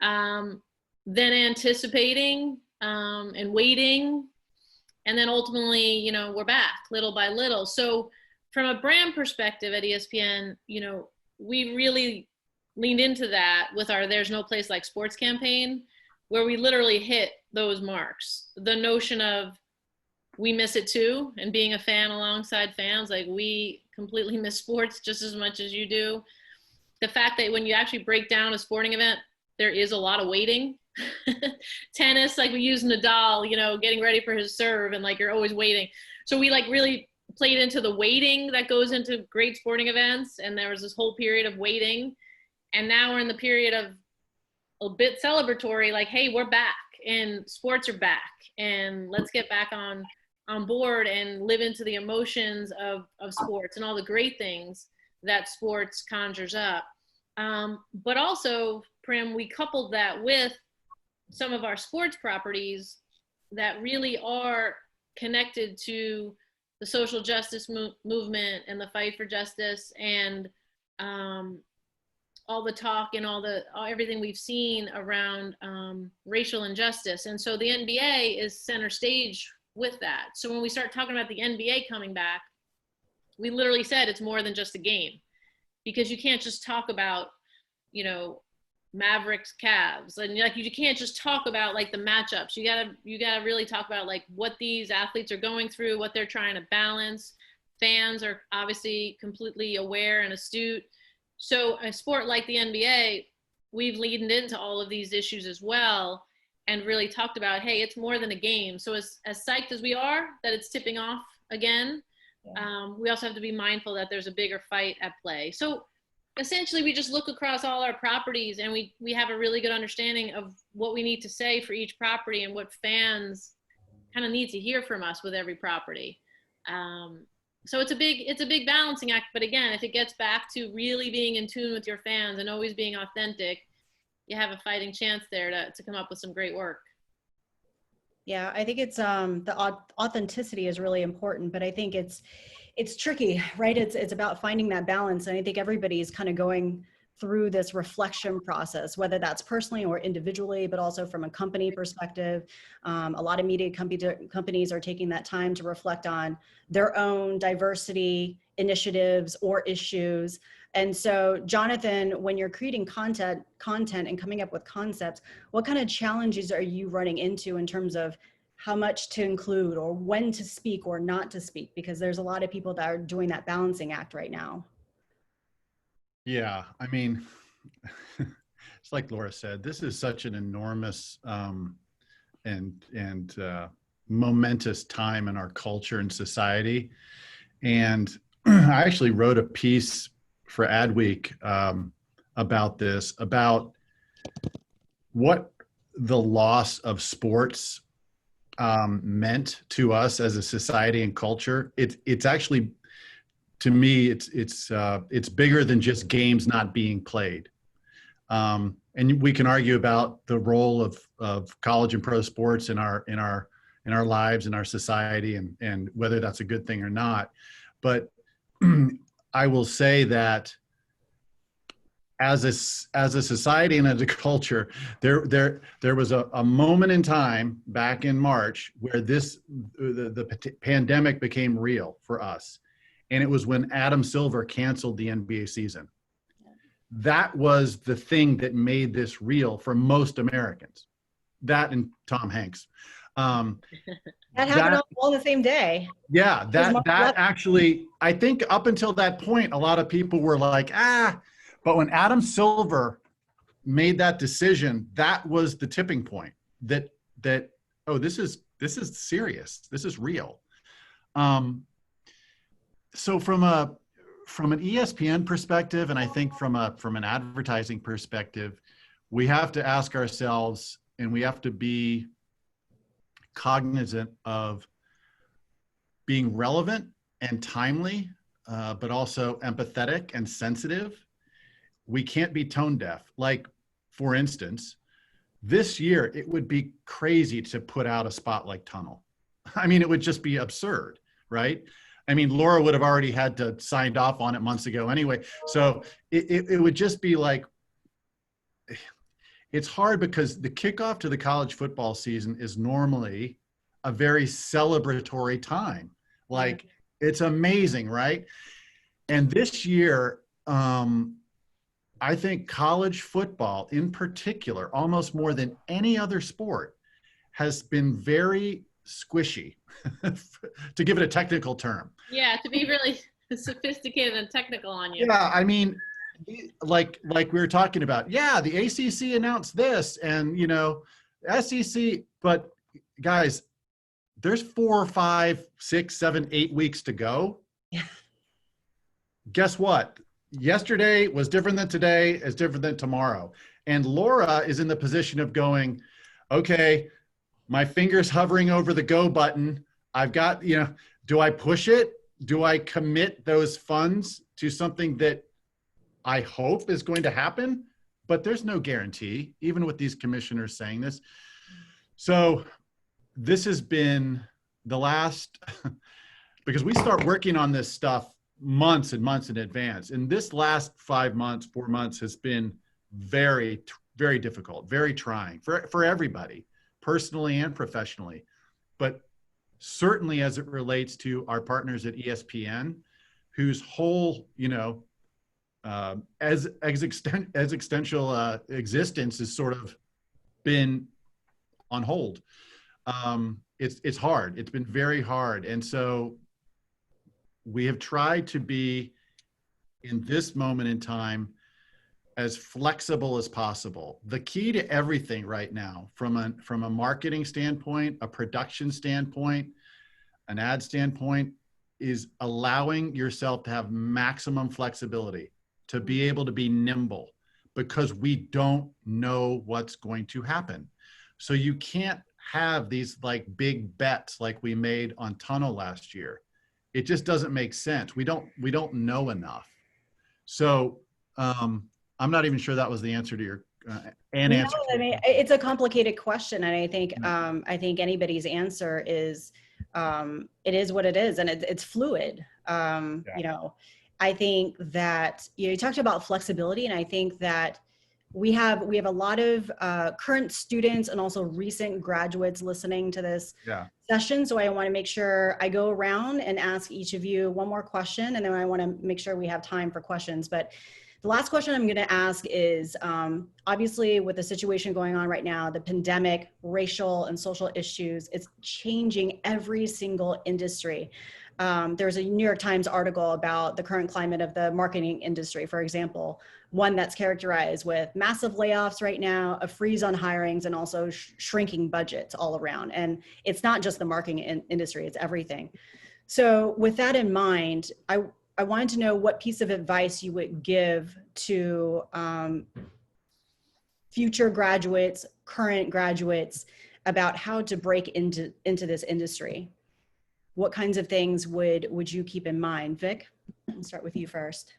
Then anticipating and waiting, and then ultimately, we're back little by little. So from a brand perspective at ESPN, we really leaned into that with our There's No Place Like Sports campaign, where we literally hit those marks. The notion of we miss it too, and being a fan alongside fans, like we completely miss sports just as much as you do. The fact that when you actually break down a sporting event, there is a lot of waiting. Tennis, like we use Nadal, getting ready for his serve, and like you're always waiting. So we like really played into the waiting that goes into great sporting events, and there was this whole period of waiting. And now we're in the period of a bit celebratory, like, hey, we're back and sports are back, and let's get back on board and live into the emotions of sports and all the great things that sports conjures up. But also, Prim, we coupled that with some of our sports properties that really are connected to the social justice movement and the fight for justice, and all the talk and everything we've seen around racial injustice. And so the NBA is center stage with that. So when we start talking about the NBA coming back, we literally said it's more than just a game, because you can't just talk about, Mavericks, Cavs, and like you can't just talk about like the matchups. You gotta really talk about like what these athletes are going through, what they're trying to balance. Fans are obviously completely aware and astute. So a sport like the NBA, we've leaned into all of these issues as well, and really talked about, hey, it's more than a game. So as psyched as we are that it's tipping off again, we also have to be mindful that there's a bigger fight at play. So essentially we just look across all our properties, and we have a really good understanding of what we need to say for each property and what fans kind of need to hear from us with every property. So it's a big balancing act. But again, if it gets back to really being in tune with your fans and always being authentic, you have a fighting chance there to come up with some great work. Yeah, I think it's the authenticity is really important, but I think it's tricky, right? It's about finding that balance, and I think everybody is kind of going through this reflection process, whether that's personally or individually, but also from a company perspective. A lot of media companies are taking that time to reflect on their own diversity initiatives or issues. And so, Jonathan, when you're creating content and coming up with concepts, what kind of challenges are you running into in terms of how much to include or when to speak or not to speak? Because there's a lot of people that are doing that balancing act right now. Yeah, I mean, it's like Laura said, this is such an enormous and momentous time in our culture and society. And I actually wrote a piece for Adweek about this, about what the loss of sports meant to us as a society and culture. It's actually, to me, it's bigger than just games not being played. And we can argue about the role of college and pro sports in our lives, in our society, and whether that's a good thing or not. But I will say that as a society and as a culture, there was a moment in time back in March where the pandemic became real for us. And it was when Adam Silver canceled the NBA season. That was the thing that made this real for most Americans. That and Tom Hanks. That happened all the same day. Yeah, that actually, I think up until that point, a lot of people were like, but when Adam Silver made that decision, that was the tipping point that oh, this is serious. This is real. So from an ESPN perspective, and I think from an advertising perspective, we have to ask ourselves, and we have to be cognizant of being relevant and timely, but also empathetic and sensitive. We can't be tone deaf. Like, for instance, this year, it would be crazy to put out a Spotlight Tunnel. I mean, it would just be absurd, right? I mean, Laura would have already had to signed off on it months ago anyway. So it would just be like, it's hard because the kickoff to the college football season is normally a very celebratory time. Like, it's amazing, right? And this year, I think college football in particular, almost more than any other sport, has been very squishy, to give it a technical term. Yeah, to be really sophisticated and technical on you. Yeah, I mean, like we were talking about, yeah, the ACC announced this and, SEC, but guys, there's 4, 5, 6, 7, 8 weeks to go. Yeah. Guess what? Yesterday was different than today, is different than tomorrow. And Laura is in the position of going, okay, my finger's hovering over the go button. I've got, do I push it? Do I commit those funds to something that I hope is going to happen? But there's no guarantee, even with these commissioners saying this. So this has been the last, because we start working on this stuff months and months in advance. And this last 5 months, 4 months has been very, very difficult, very trying for everybody, personally and professionally. But certainly as it relates to our partners at ESPN, whose whole, as existential existence has sort of been on hold. It's hard. It's been very hard. And so we have tried to be, in this moment in time, as flexible as possible. The key to everything right now, from a marketing standpoint, a production standpoint, an ad standpoint, is allowing yourself to have maximum flexibility, to be able to be nimble, because we don't know what's going to happen. So you can't have these like big bets like we made on Tunnel last year. It just doesn't make sense. We don't know enough. So I'm not even sure that was the answer to and No, answer. I mean, it's a complicated question, and I think anybody's answer is, it is what it is, and it's fluid. You know, I think that you talked about flexibility, and I think that we have a lot of current students and also recent graduates listening to this session. So I want to make sure I go around and ask each of you one more question, and then I want to make sure we have time for questions. But the last question I'm going to ask is, obviously with the situation going on right now, the pandemic, racial and social issues, it's changing every single industry. There's a New York Times article about the current climate of the marketing industry, for example, one that's characterized with massive layoffs right now, a freeze on hirings, and also shrinking budgets all around. And it's not just the marketing industry, it's everything. So with that in mind, I wanted to know what piece of advice you would give to future graduates, current graduates, about how to break into this industry. What kinds of things would you keep in mind? Vic, I'll start with you first.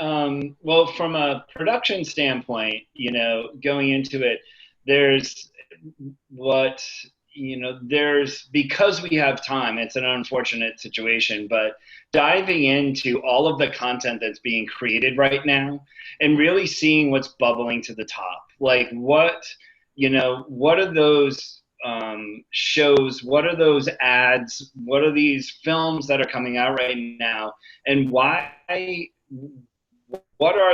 Well, from a production standpoint, you know, going into it, there's because we have time, it's an unfortunate situation, but diving into all of the content that's being created right now and really seeing what's bubbling to the top. Like what are those shows, what are those ads, what are these films that are coming out right now, and what are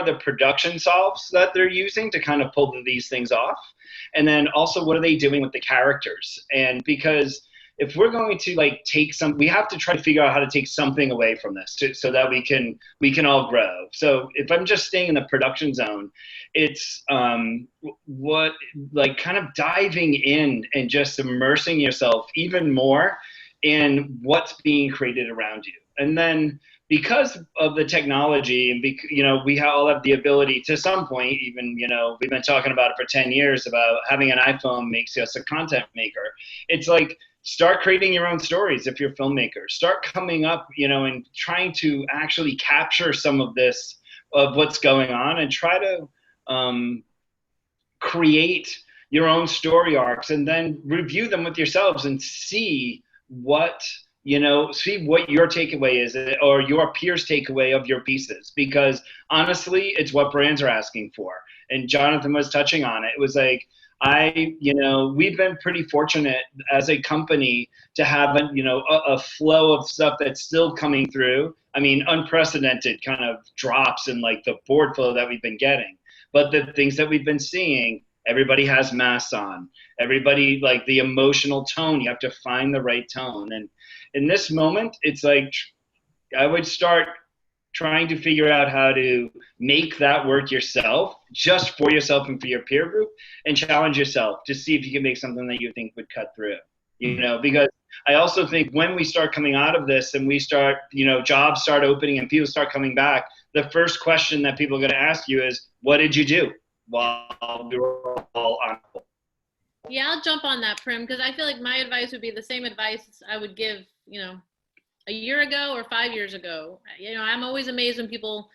the production solves that they're using to kind of pull these things off? And then also, what are they doing with the characters? And because if we're going to we have to try to figure out how to take something away from this so that we can all grow. So if I'm just staying in the production zone, it's kind of diving in and just immersing yourself even more in what's being created around you. And then because of the technology, and we all have the ability to some point, even, we've been talking about it for 10 years about having an iPhone makes us a content maker. It's like, start creating your own stories if you're a filmmaker. Start coming up, and trying to actually capture some of this, of what's going on, and try to create your own story arcs and then review them with yourselves and see what your takeaway is, or your peers' takeaway of your pieces. Because honestly, it's what brands are asking for. And Jonathan was touching on it. It was like, we've been pretty fortunate as a company to have a flow of stuff that's still coming through. I mean, unprecedented kind of drops in the board flow that we've been getting. But the things that we've been seeing, everybody has masks on. Everybody, the emotional tone, you have to find the right tone. And in this moment, it's like, I would start trying to figure out how to make that work yourself, just for yourself and for your peer group, and challenge yourself to see if you can make something that you think would cut through, because I also think when we start coming out of this and we start, jobs start opening and people start coming back, the first question that people are going to ask you is, what did you do while we were all on hold? Yeah, I'll jump on that, Prim, because I feel like my advice would be the same advice I would give, a year ago or 5 years ago. I'm always amazed when people,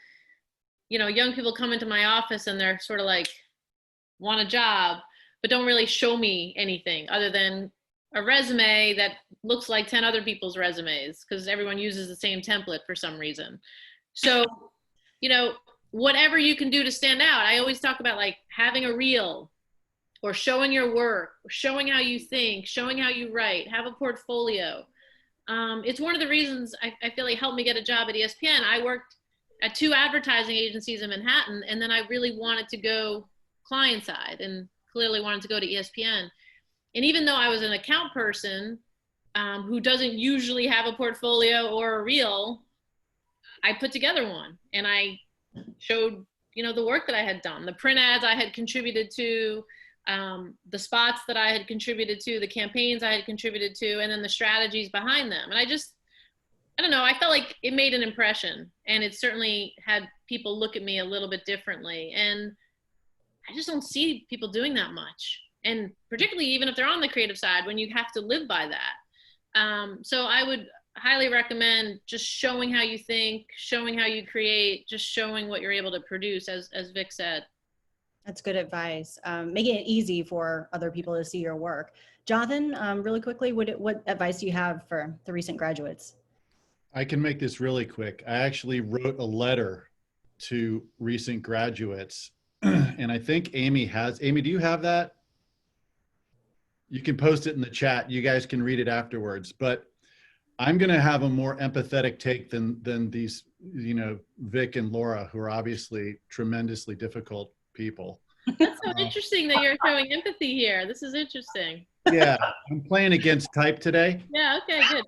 young people come into my office and they're sort of want a job, but don't really show me anything other than a resume that looks like 10 other people's resumes, because everyone uses the same template for some reason. So, whatever you can do to stand out. I always talk about having a reel, or showing your work, or showing how you think, showing how you write, have a portfolio. It's one of the reasons I feel like helped me get a job at ESPN. I worked at 2 advertising agencies in Manhattan, and then I really wanted to go client side and clearly wanted to go to ESPN. And even though I was an account person who doesn't usually have a portfolio or a reel, I put together one, and I showed, the work that I had done, the print ads I had contributed to, the spots that I had contributed to, the campaigns I had contributed to, and then the strategies behind them. And I don't know, I felt like it made an impression, and it certainly had people look at me a little bit differently. And I just don't see people doing that much. And particularly even if they're on the creative side, when you have to live by that. So I would highly recommend just showing how you think, showing how you create, just showing what you're able to produce, as Vic said. That's good advice. Making it easy for other people to see your work. Jonathan, really quickly, what advice do you have for the recent graduates? I can make this really quick. I actually wrote a letter to recent graduates, and I think Amy, do you have that? You can post it in the chat. You guys can read it afterwards, but I'm going to have a more empathetic take than these, Vic and Laura, who are obviously tremendously difficult people. That's so interesting that you're showing empathy here. This is interesting. Yeah, I'm playing against type today. Yeah, okay, good.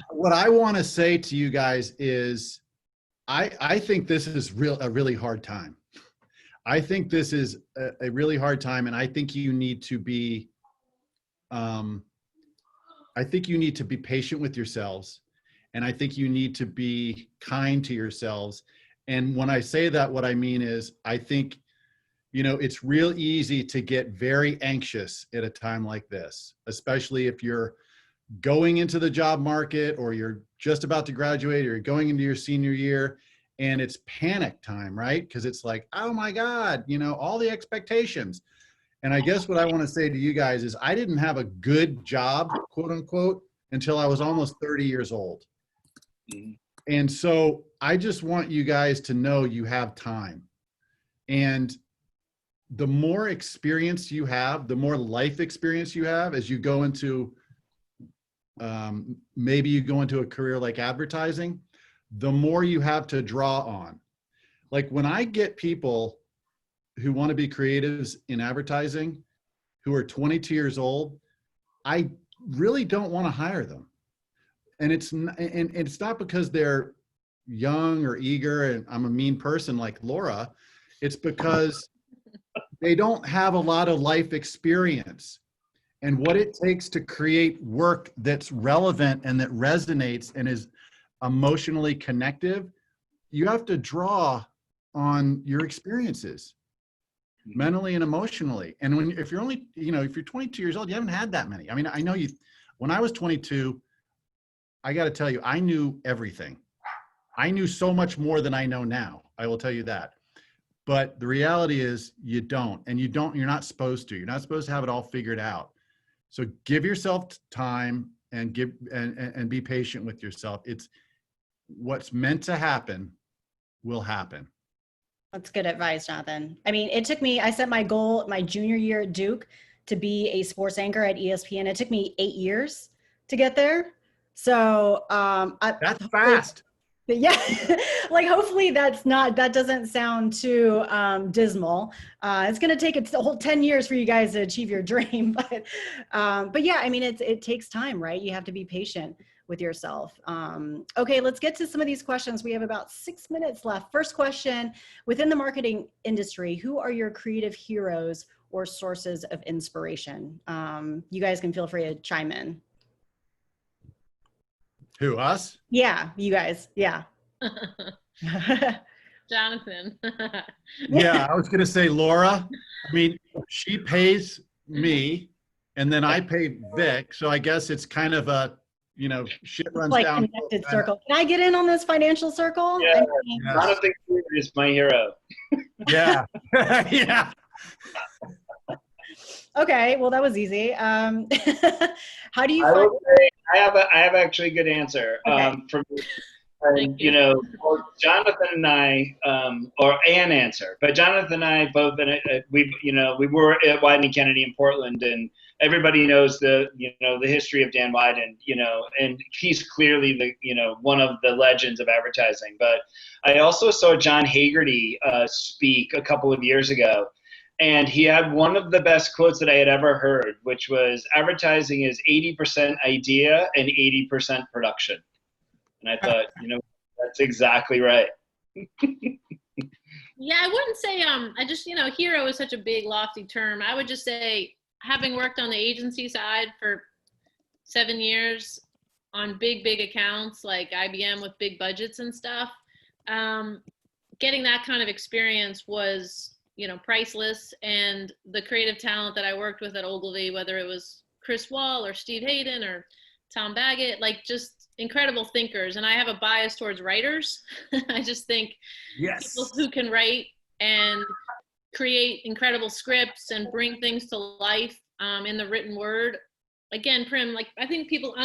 What I want to say to you guys is I think this is a really hard time. I think this is a really hard time, and I think you need to be patient with yourselves, and I think you need to be kind to yourselves. And when I say that, what I mean is I think, it's real easy to get very anxious at a time like this, especially if you're going into the job market or you're just about to graduate or you're going into your senior year and it's panic time, right? Because it's like, oh my God, all the expectations. And I guess what I want to say to you guys is I didn't have a good job, quote unquote, until I was almost 30 years old. And so I just want you guys to know you have time. And the more experience you have, the more life experience you have as you go into, maybe you go into a career like advertising, the more you have to draw on. Like when I get people who want to be creatives in advertising, who are 22 years old, I really don't want to hire them. And it's not because they're young or eager and I'm a mean person like Laura. It's because they don't have a lot of life experience. And what it takes to create work that's relevant and that resonates and is emotionally connective, you have to draw on your experiences mentally and emotionally. And if you're only, if you're 22 years old, you haven't had that many. I mean, I know when I was 22, I got to tell you, I knew everything. I knew so much more than I know now. I will tell you that. But the reality is you don't, and you're not supposed to. You're not supposed to have it all figured out. So give yourself time and be patient with yourself. It's what's meant to happen will happen. That's good advice, Jonathan. I mean, it took me, I set my goal my junior year at Duke to be a sports anchor at ESPN. It took me 8 years to get there. So that's fast. Yeah, like hopefully that doesn't sound too dismal. It's going to take a whole 10 years for you guys to achieve your dream. But yeah, I mean, it takes time, right? You have to be patient with yourself. Okay, let's get to some of these questions. We have about 6 minutes left. First question, within the marketing industry, who are your creative heroes or sources of inspiration? You guys can feel free to chime in. Who, us? Yeah, you guys. Yeah. Jonathan. Yeah, I was going to say Laura. I mean, she pays me and then I pay Vic. So I guess it's kind of a, shit runs like down. Connected circle. Can I get in on this financial circle? Yeah, Yes. Jonathan Cude is my hero. Yeah. Yeah. Okay, well that was easy. How do you I find? will say I have actually a good answer. Okay. For me. Both Jonathan and I, or an answer, but Jonathan and I both, we were at Wieden and Kennedy in Portland, and everybody knows the history of Dan Wieden, and he's clearly the, one of the legends of advertising. But I also saw John Hagerty speak a couple of years ago. And he had one of the best quotes that I had ever heard, which was, advertising is 80% idea and 80% production. And I thought, that's exactly right. Yeah, I wouldn't say, I just, hero is such a big, lofty term. I would just say, having worked on the agency side for 7 years on big accounts like IBM with big budgets and stuff, getting that kind of experience was, priceless. And the creative talent that I worked with at Ogilvy, whether it was Chris Wall or Steve Hayden or Tom Baggett, like just incredible thinkers. And I have a bias towards writers. I just think yes, people who can write and create incredible scripts and bring things to life in the written word. Again, Prim, like I think people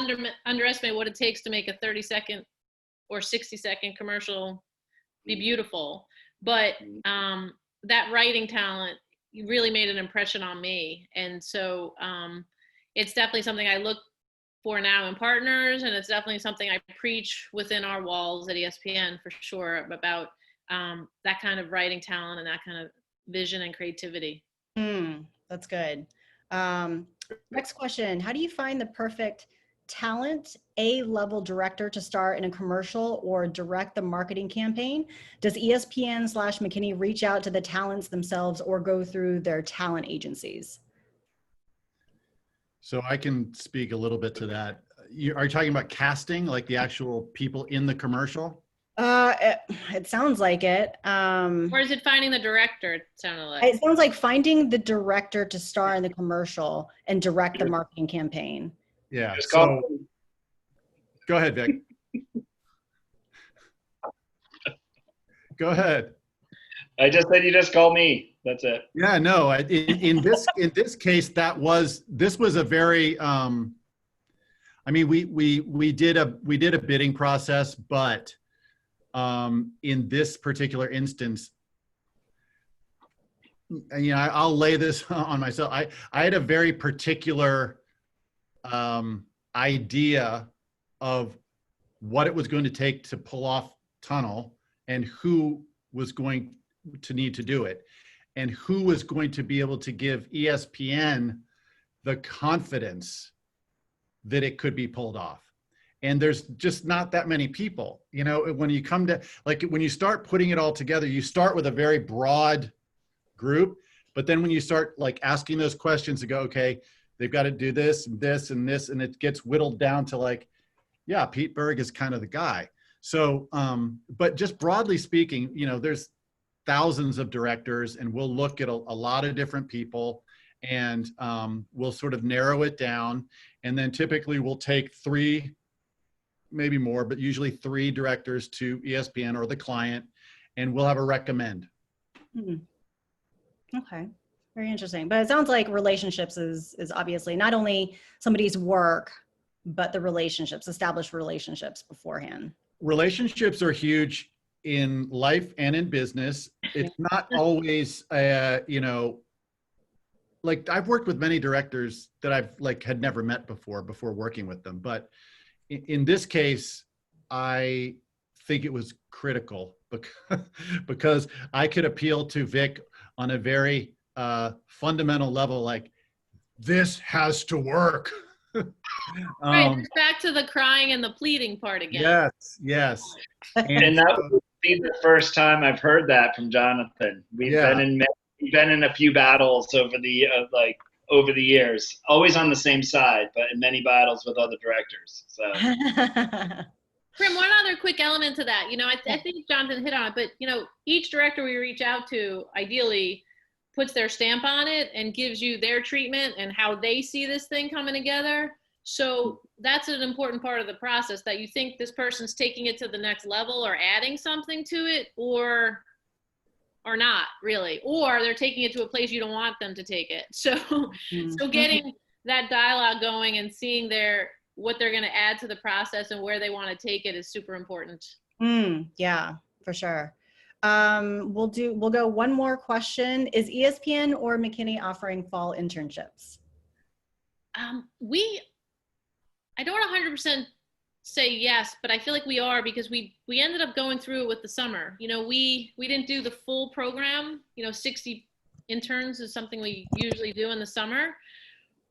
underestimate what it takes to make a 30-second or 60-second commercial be beautiful. But that writing talent really made an impression on me. And so it's definitely something I look for now in partners, and it's definitely something I preach within our walls at ESPN for sure about that kind of writing talent and that kind of vision and creativity. That's good. Next question. How do you find the perfect talent A-level director to star in a commercial or direct the marketing campaign? Does ESPN/McKinney reach out to the talents themselves or go through their talent agencies? So I can speak a little bit to that. Are you talking about casting, like the actual people in the commercial? It sounds like it. Or is it finding the director? It sounded like. It sounds like finding the director to star in the commercial and direct the marketing campaign. Yeah. Just So go ahead, Vic. Go ahead. I just said you just call me. That's it. Yeah, no. In this case, this was a very. I mean, we did a bidding process, but in this particular instance, you know, I'll lay this on myself. I had a very particular idea of what it was going to take to pull off Tunnel and who was going to need to do it and who was going to be able to give ESPN the confidence that it could be pulled off. And there's just not that many people, you know, when you come to, like, when you start putting it all together, you start with a very broad group, but then when you start like asking those questions to go, okay, they've got to do this and this and this, and it gets whittled down to like, yeah, Pete Berg is kind of the guy. So, but just broadly speaking, you know, there's thousands of directors, and we'll look at a lot of different people, and we'll sort of narrow it down. And then typically we'll take 3, maybe more, but usually 3 directors to ESPN or the client, and we'll have a recommend. Okay, very interesting. But it sounds like relationships is obviously not only somebody's work, but the relationships, established relationships beforehand. Relationships are huge in life and in business. It's not always, you know, like I've worked with many directors that I've like had never met before working with them. But in this case, I think it was critical because I could appeal to Vic on a very fundamental level, like, this has to work. Right, it's back to the crying and the pleading part again. Yes. And that would be the first time I've heard that from Jonathan. We've been in a few battles over the years, always on the same side, but in many battles with other directors. So. Prim, one other quick element to that, you know, I think Jonathan hit on it, but you know, each director we reach out to ideally puts their stamp on it and gives you their treatment and how they see this thing coming together. So that's an important part of the process, that you think this person's taking it to the next level or adding something to it, or not really, or they're taking it to a place you don't want them to take it. So getting that dialogue going and seeing what they're going to add to the process and where they want to take it is super important. Yeah, for sure. We'll go one more question. Is ESPN or McKinney offering fall internships? I don't 100% say yes, but I feel like we are, because we ended up going through it with the summer. You know, we didn't do the full program. You know, 60 interns is something we usually do in the summer,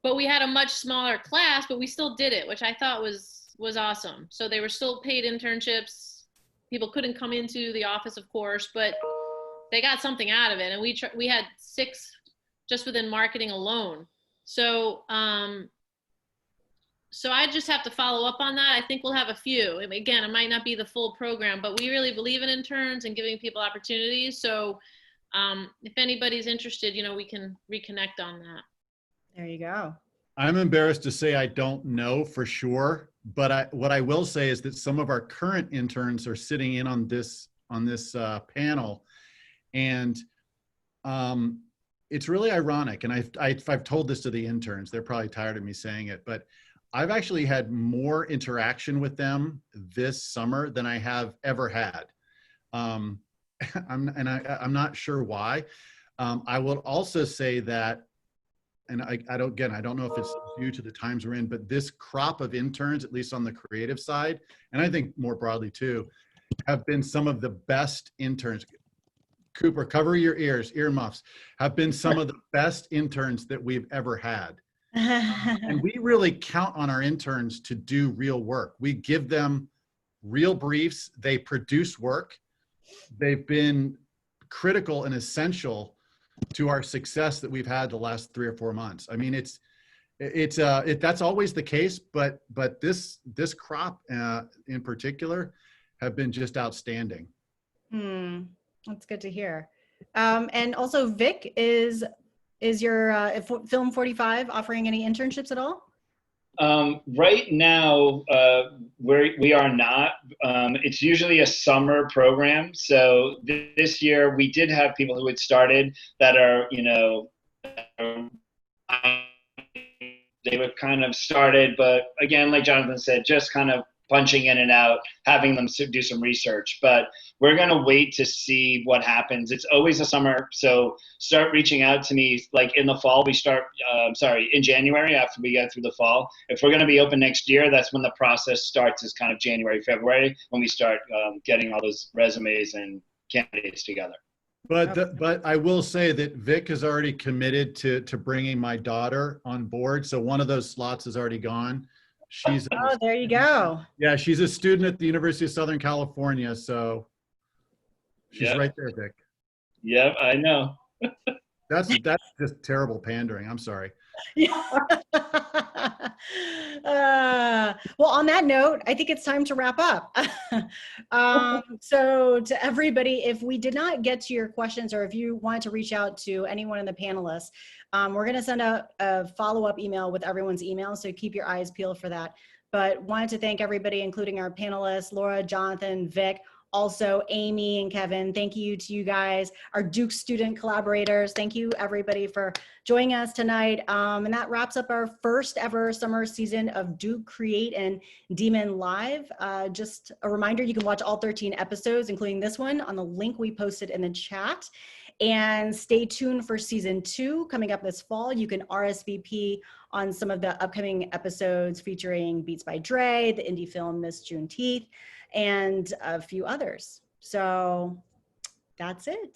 but we had a much smaller class, but we still did it, which I thought was awesome. So they were still paid internships. People couldn't come into the office, of course, but they got something out of it. And we had 6 just within marketing alone. So, so I just have to follow up on that. I think we'll have a few. Again, it might not be the full program, but we really believe in interns and giving people opportunities. So if anybody's interested, you know, we can reconnect on that. There you go. I'm embarrassed to say I don't know for sure, but what I will say is that some of our current interns are sitting in on this panel, and it's really ironic, and I've told this to the interns. They're probably tired of me saying it, but I've actually had more interaction with them this summer than I have ever had. I'm not sure why. I will also say that, and I don't know if it's due to the times we're in, but this crop of interns, at least on the creative side, and I think more broadly too, have been some of the best interns. Cooper, cover your ears, earmuffs, have been some of the best interns that we've ever had. And we really count on our interns to do real work. We give them real briefs. They produce work. They've been critical and essential to our success that we've had the last 3 or 4 months. I mean, that's always the case, but this crop in particular have been just outstanding. That's good to hear. And also, Vic, is your Film 45 offering any internships at all? Right now, we are not. It's usually a summer program. So this year we did have people who had started that are, they were kind of started, but again, like Jonathan said, just kind of punching in and out, having them do some research. But we're going to wait to see what happens. It's always a summer, so start reaching out to me like in the fall. We start, in January after we get through the fall. If we're going to be open next year, that's when the process starts, is kind of January, February, when we start getting all those resumes and candidates together. But I will say that Vic has already committed to bringing my daughter on board. So one of those slots is already gone. Oh, there you go. Yeah, she's a student at the University of Southern California, so she's right there, Vic. Yep, I know. That's just terrible pandering. I'm sorry. Well, on that note, I think it's time to wrap up. So to everybody, if we did not get to your questions, or if you wanted to reach out to anyone in the panelists, we're going to send out a follow-up email with everyone's email, so keep your eyes peeled for that. But wanted to thank everybody, including our panelists, Laura, Jonathan, Vic, also Amy and Kevin. Thank you to you guys, our Duke student collaborators. Thank you everybody for joining us tonight. And that wraps up our first ever summer season of Duke Create and Demon Live. Just a reminder, you can watch all 13 episodes, including this one, on the link we posted in the chat. And stay tuned for season 2 coming up this fall. You can RSVP on some of the upcoming episodes featuring Beats by Dre, the indie film Miss Juneteenth, and a few others. So that's it.